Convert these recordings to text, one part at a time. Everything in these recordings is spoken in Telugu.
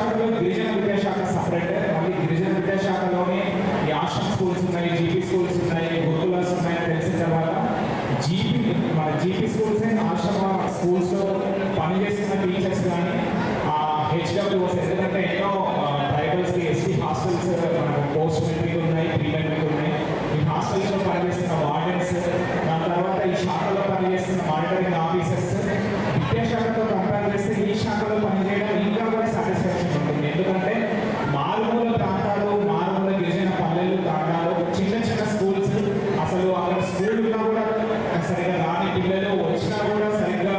విద్యాశాఖలో గిరిజన విద్యాశాఖ సపరేట్. మళ్ళీ గిరిజన విద్యాశాఖలోనే ఈ ఆశ్రమ్ స్కూల్స్ ఉన్నాయి, జీపీ స్కూల్స్ ఉన్నాయి, గురుకులాస్ ఉన్నాయని తెలిసిన తర్వాత మన జీపీ స్కూల్స్ అండ్ ఆశ్రమ స్కూల్స్లో పనిచేస్తున్న టీచర్స్ కానీ హెచ్డబ్ల్యూస్, ఎందుకంటే ఎన్నో ట్రైబల్స్కి ఎస్టీ హాస్టల్స్ మనకు పోస్ట్ మెట్రిక్ ఉన్నాయి, ప్రీ మెట్రిక్ ఉన్నాయి. ఈ హాస్టల్స్లో పనిచేస్తున్న వార్డెన్స్, దాని తర్వాత ఈ శాఖలో పనిచేస్తున్న మానిటరింగ్ ఆఫీసర్స్ విద్యాశాఖతో కంపేర్ చేస్తే ఈ శాఖలో పనిచేయడం ఇంకా కూడా సాటిస్ఫాక్షన్ ఉంటుంది. ఎందుకంటే మారుమూల ప్రాంతాలు, మారుమూల గిరిజన పల్లెలు, తాండాలు, చిన్న చిన్న స్కూల్స్, అసలు అక్కడ స్కూల్ ఉన్నా కూడా సరిగ్గా రాని పిల్లలు, వచ్చినా కూడా సరిగ్గా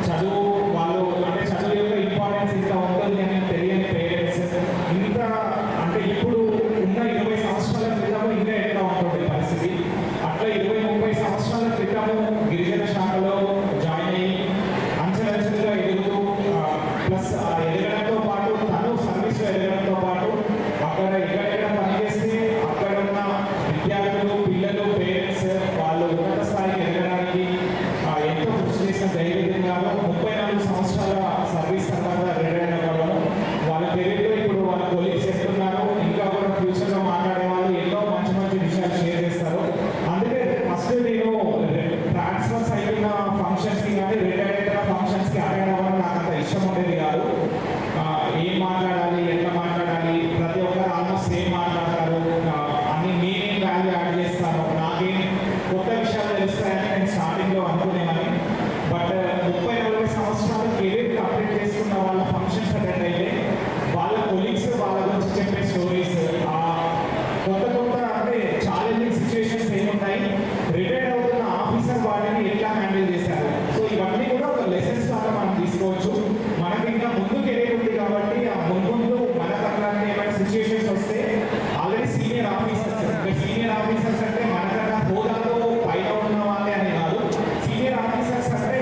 చదువు వాళ్ళు అంటే చదువు యొక్క ఇంపార్టెన్స్ ఇంత ఉంటుంది అని తెలియని పేరెంట్స్, ఇంత అంటే ఇప్పుడు ఉన్న 20 సంవత్సరాల క్రితము ఇంకా ఎట్లా ఉంటుంది పరిస్థితి, అట్లా 20-30 సంవత్సరాల క్రితము గిరిజన శాఖలో జాయిన్ అయ్యి అంచెలంచెలుగా ఎదుగుతూ ప్లస్ ఎదగడంతో పాటు తను సర్వీస్లో ఎదగడంతో పాటు అక్కడ ఎక్కడెక్కడ పనిచేస్తే అక్కడ ఉన్న విద్యార్థులు, పిల్లలు, పేరెంట్స్ వాళ్ళు ఉన్నత స్థాయికి ఎదగడానికి ఎంతో కృషి చేసిన ధైర్యంగా 34 సంవత్సరాల సర్వీస్ తర్వాత రిటైర్ అవ్వడం, వాళ్ళ కెరీర్లో ఇప్పుడు వాళ్ళ కొలీగ్స్ చెప్తున్నారు, ఇంకా కూడా ఫ్యూచర్లో మాట్లాడే వాళ్ళు ఎన్నో మంచి మంచి విషయాలు షేర్ చేస్తారు. అందుకే ఫస్ట్ నేను ట్రాన్స్ఫర్స్ అయిన ఫంక్షన్స్కి కానీ రిటైర్ అయిన ఫంక్షన్స్కి అటెండ్ అవ్వడం నాకు అంత ఇష్టం ఉండేది కాదు. ఏం మాట్లాడాలి, ఎట్లా మాట్లాడాలి, ప్రతి ఒక్కరు ఆల్మోస్ట్ సేమ్ మాట్లాడతారు, అన్ని నేనేం వాల్యూ యాడ్ చేస్తాను, నాకేం కొత్త విషయాలు తెలుస్తాయని నేను స్టార్టింగ్లో అనుకునేవాడిని. బట్ 30-40 సంవత్సరాలు కెరీర్ కంప్లీట్ చేసుకున్న వాళ్ళ ఫంక్షన్స్ అటెండ్ అయితే వాళ్ళ కొలీగ్స్ వాళ్ళ గురించి చెప్పే స్టోరీస్, కొత్త కొత్త అంటే ఛాలెంజింగ్ సిచ్యువేషన్స్ ఏమున్నాయి, రిటైర్డ్ అవుతున్న ఆఫీసర్ వాటిని ఎట్లా హ్యాండిల్ చేశారు. సో ఇవన్నీ కూడా ఒక లెసన్స్ లాగా మనం తీసుకోవచ్చు. మనకి ఇంకా ముందు కెరీర్ ఉంది కాబట్టి ఆ ముందు మనకు అట్లాంటి ఏమైనా సిచ్యువేషన్స్ వస్తే ఆల్రెడీ సీనియర్ ఆఫీసర్స్ అంటే మనకన్నా హోదాలో పైన ఉన్న వాళ్ళే అని కాదు, సీనియర్ ఆఫీసర్స్ అంటే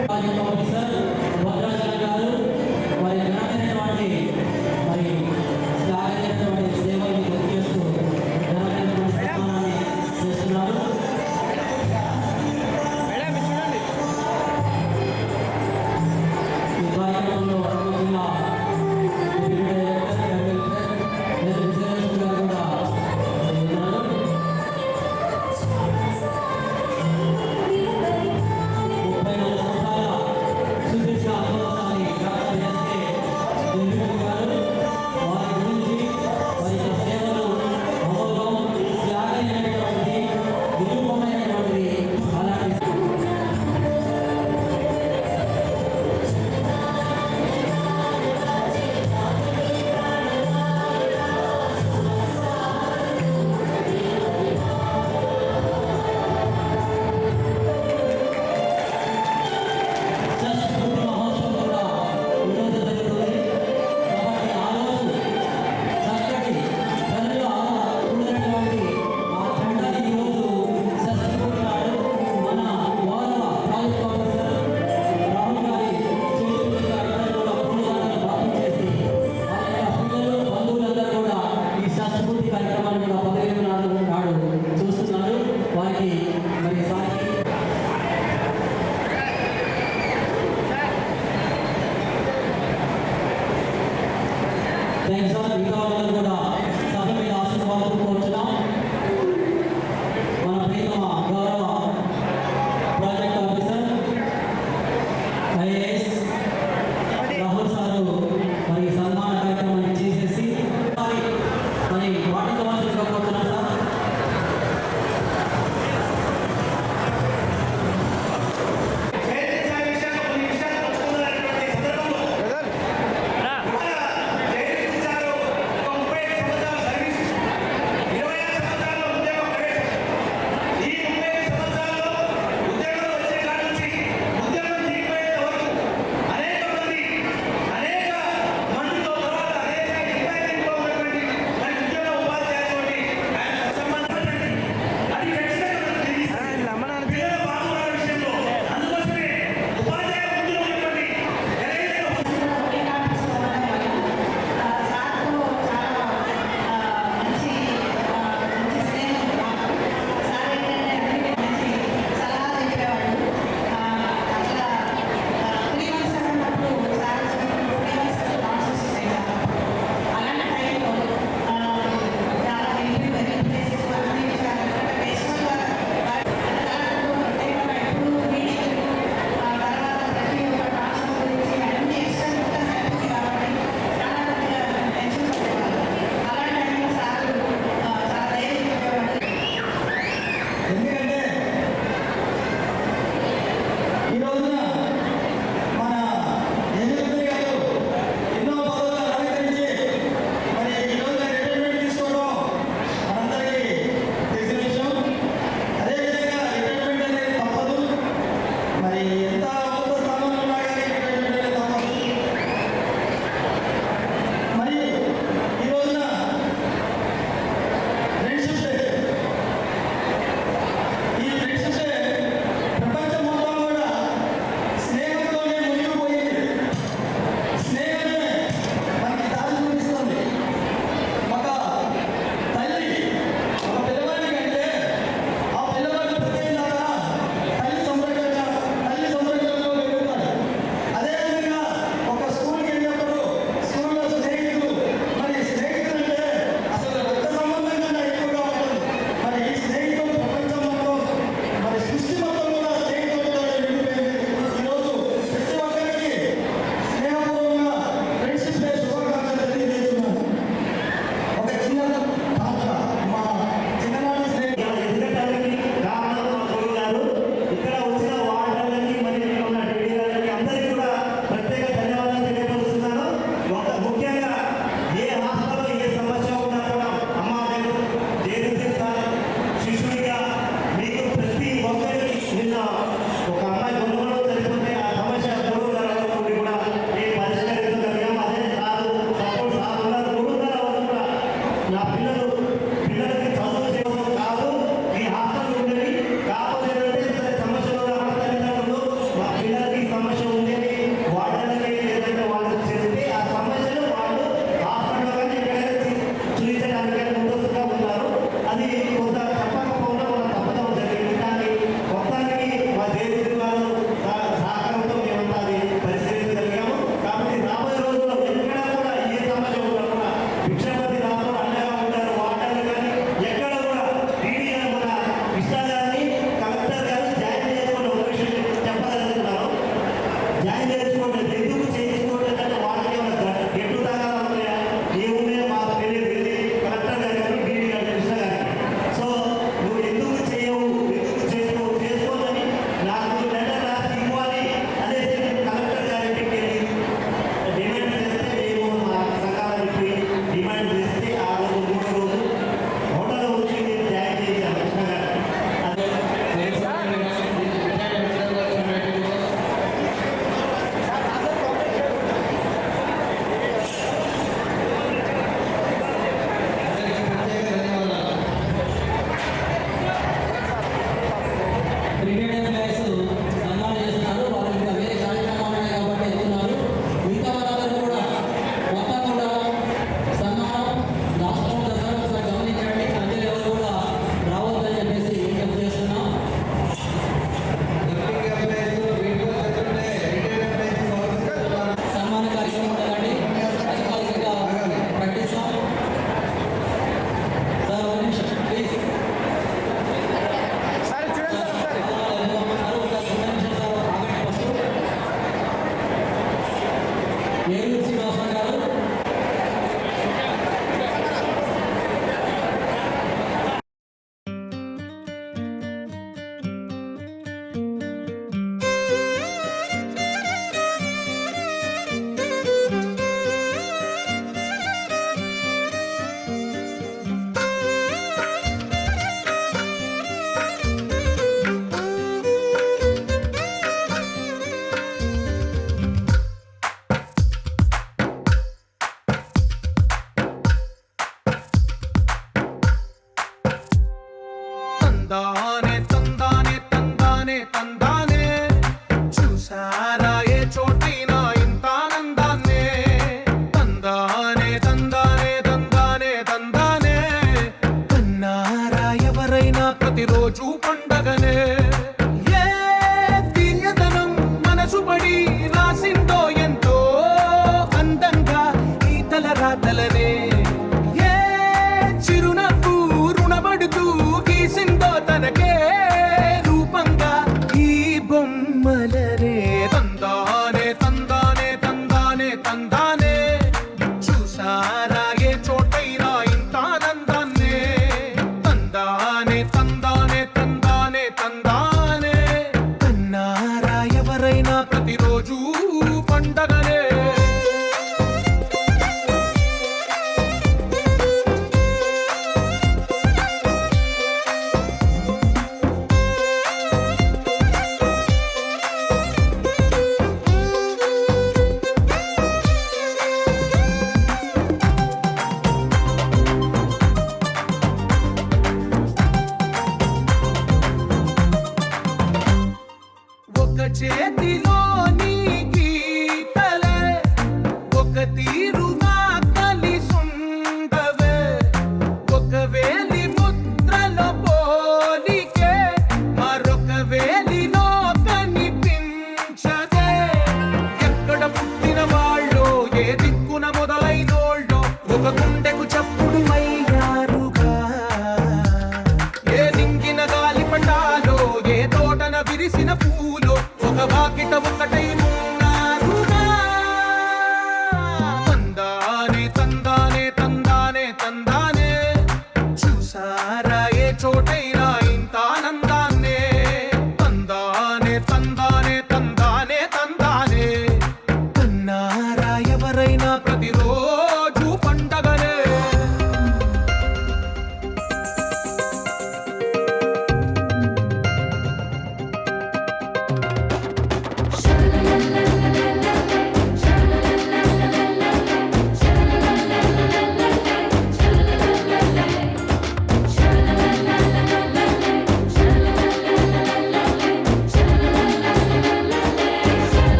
ఏ చిరునవ్వు రుణపడుతూ గీసిందో తనకే రూపంగా ఈ బొమ్మలనే తందానే తందానే తందానే తందానే చూసారా ఏ చోటైనా ఇంత ఆనందాన్నే తందానే తందానే తందానే తందానే కన్నారా ఎవరైనా ప్రతిరోజు పండగనే ఒక చేతిలో నీ గీతలే ఒక తీరుగా కలిసుండవే ఒక వేలి ముద్రలో పోలికే మరొక వేలిలో కనిపించదే ఎక్కడ పుట్టిన వాళ్ళో ఏ దిక్కున మొదలైనోళ్ళో ఒక గుండెకు చప్పుడు మయ్యారుగా ఏ నింగిన గాలి పటాలో ఏ తోటన విరిసిన పూలో ఒక వాకిట ఒకటై ఉన్నారుగా తందానే తందానే తందానే తందానే చూసారా ఏ చోటైనా ఇంత ఆనందాన్నే తందానే తందానే తందానే తందానే కన్నారా ఎవరైనా ప్రతిరోజు పండగనే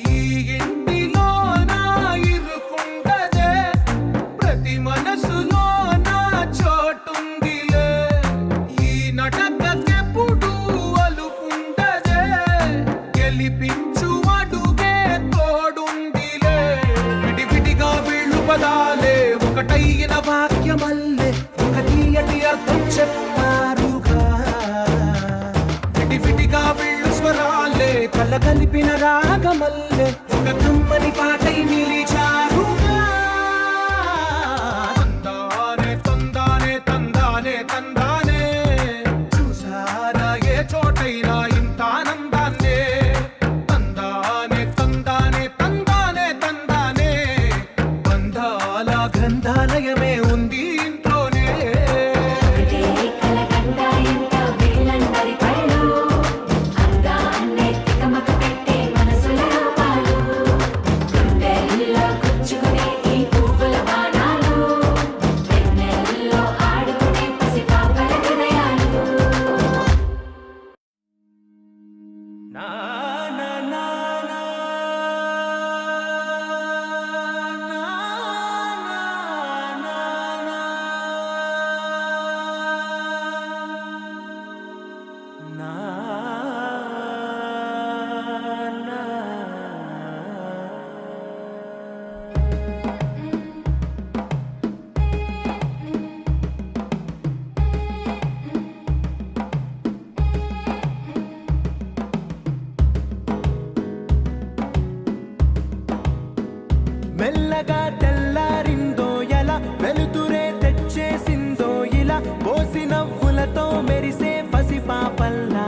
ఈ ఇంటిలో నా ఇరుకుండదే ప్రతి మనసులో నా చోటుందిలే ఈ నటకెప్పుడు అలుకుండదే గెలిపించు అడుగే తోడుందిలే విడివిడిగా వీళ్ళు పదాలే ఒకటైన వాక్యమల్లే ఒక తీయటి అర్థం చెప్పారుగా విడివిడిగా వీళ్ళు స్వరాలే కలగలిపిన రాగమల్లే ఒక కమ్మని పాటై నిలిచారుగా తందానే తందానే తందానే తందానే చూసారా ఏ చోటైనా ఇంత ఆనందాన్నే తందానే తందానే తందానే తందానే బంధాల గ్రంథాలయమే ఉంది ఇంట్లోనే ఒకటే కలకండ ఎంత వీళ్ళందరి కళ్ళు అందాన్నే తికమక పెట్టే మనసుల రూపాలు గుండెల్లో గుచ్చుకునే ఈ పువ్వుల బాణాలు వెన్నెల్లో ఆడుకునే పసిపాపల హృదయాలు నా నా నా నా మెల్లగా తెల్లారిందో ఎలా వెలుతురే తెచ్చేసిందో ఇలా పోసి నవ్వులతో మెరిసే పసిపాపల్లా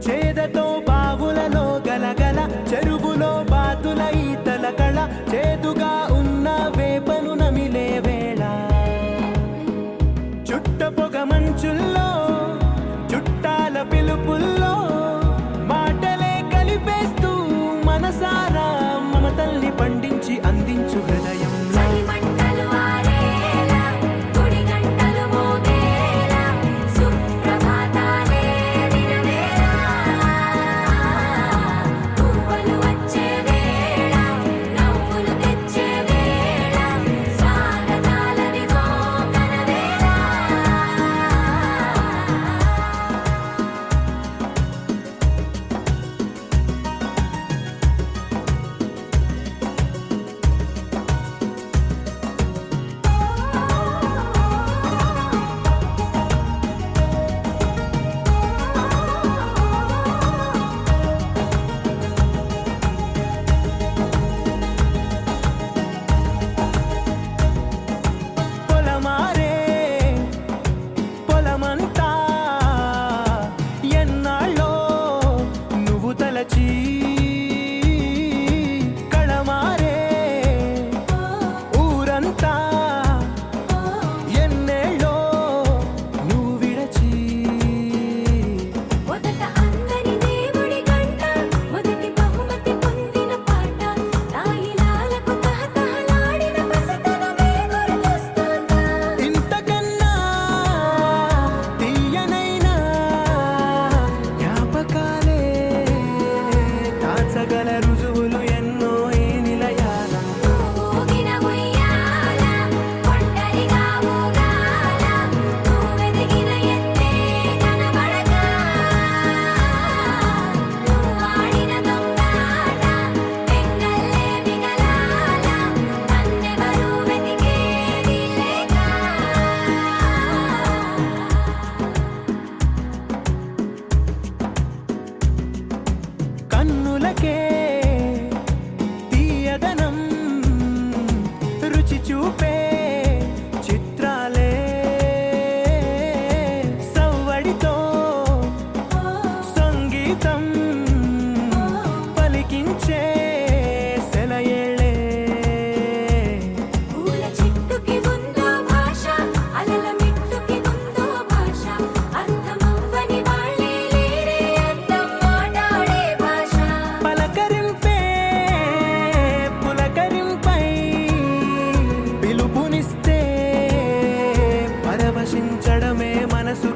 చేదతో బావులలో గలగల చెరువులో బాతుల ఈతల కళ చేదుగా ఉన్న వేపను నమిలే వేళ చుట్ట పొగ మంచుల్లో చుట్టాల పిలుపుల్లో మాటలే కలిపేస్తూ మనసారా మమతల్ని పండించి అందించు హృదయం చలిమంటలు ఆరేలా గుడి గంటలు మోగేలా సుప్రభాతాలే వినవేళ పువ్వులు వచ్చే వేళ నవ్వులు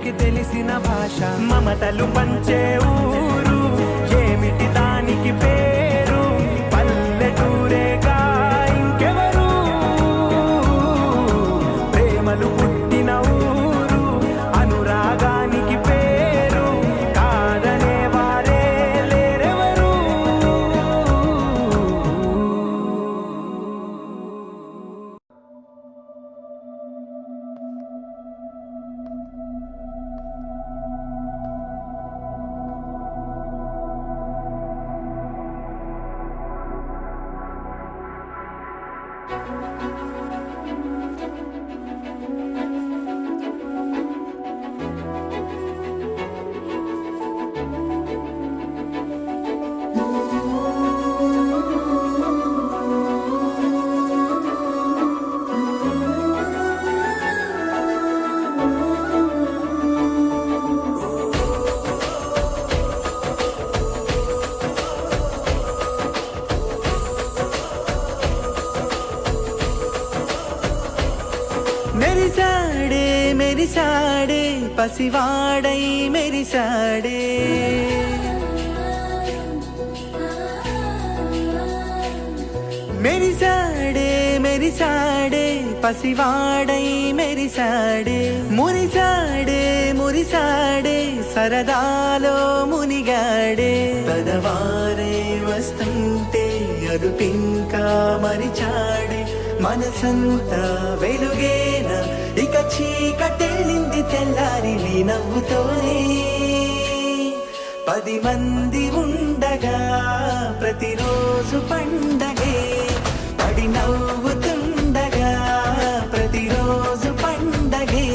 మనకి తెలిసిన భాష మమతలు పంచే ఊరు ఏమిటి దానికి పేరు పల్లెటూరేగా ఇంకెవరు ప్రేమలు పుట్టిన ఊరు అనురాగానికి పేరు కాదనే వారే లేరెవరు మెరిసాడే మెరిసాడే పసివాడై మెరిసాడే మెరిసాడే మెరిసాడే పసివాడై మెరిసాడే మురిసాడే మురిసాడే సరదాలో మునిగాడే పదవారే వస్తుంటే అరుపింకా మరిచాడే మనసంతా వెలుగేన ఇక చీకటెళ్ళింది తెల్లారి నీ నవ్వుతోనే 10 మంది ఉండగా ప్రతిరోజు పండగే పడి నవ్వుతుండగా ప్రతిరోజు పండగే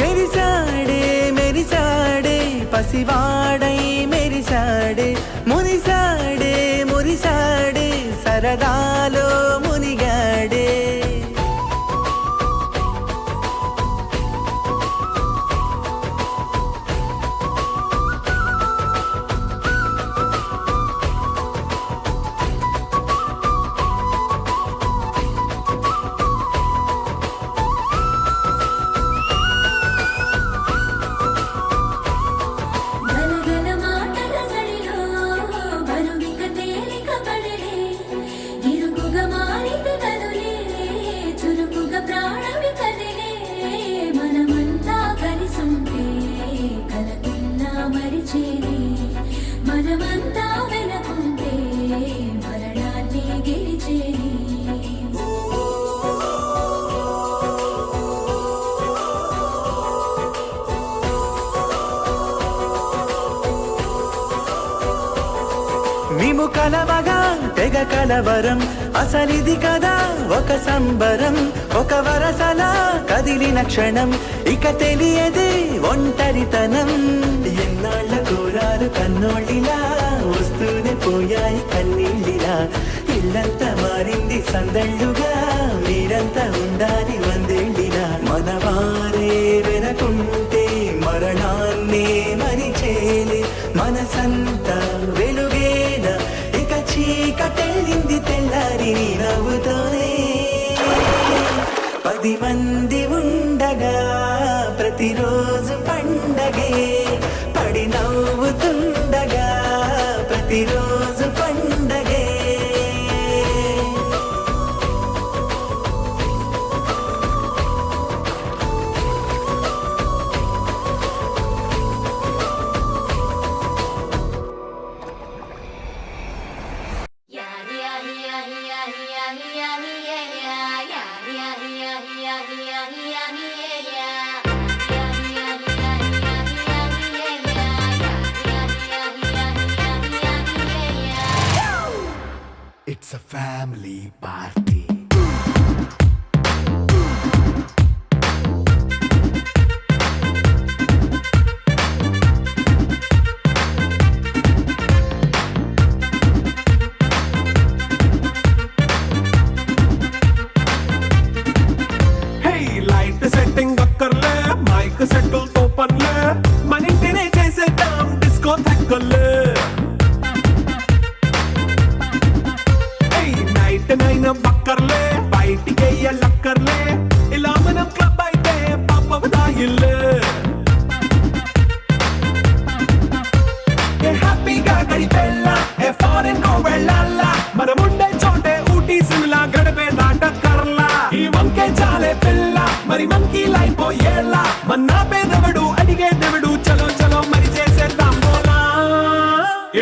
మెరిసాడే మెరిసాడే పసివాడై మెరిసాడే మురిసాడే మురిసాడే సరదాలో మునిగాడే గలగల మాటల సడిలో బరువిక తేలిక పడలే ఇరుకుగా మారితే కదులే చురుకుగా ప్రాణమి కదిలే మనమంతా కలిసుంటే కలకున్నా మరిచేనే మనమంతా వెనకుంటే మరణాన్ని గెలిచేనే మేము కలవగా తెగ కలవరం అసలిది కదా ఒక సంబరం ఒక వరసలా కదిలిన క్షణం ఇక తెలియదే ఒంటరితనం ఎన్నాళ్ళ కోరారు కన్నోళ్ళిలా వస్తూనే పోయాయి కన్నీళ్ళిలా ఇల్లంతా మారింది సందళ్ళుగా మీరంతా ఉండాలి వందేళ్ళిలా మనవారే వెనకుంటే మరణాన్నే మరిచేలే మనసంతా వెలుగేన ఇక చీకటెళ్ళింది తెల్లారి నీ నవ్వుతోనే 10 మంది ఉండగా ప్రతిరోజు పండగే పడి నవ్వుతుండగా ప్రతిరోజు పండగే It's a family party. Hey, light setting akkarle, mic settle to panle, manintiне chese dam disco thakkale. అయిపోయేలా మన పేదవడు అడిగేదెవడు చలో చలో మరి చేసేద్దాం బోలా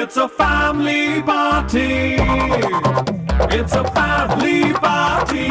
it's a family party. It's a family party.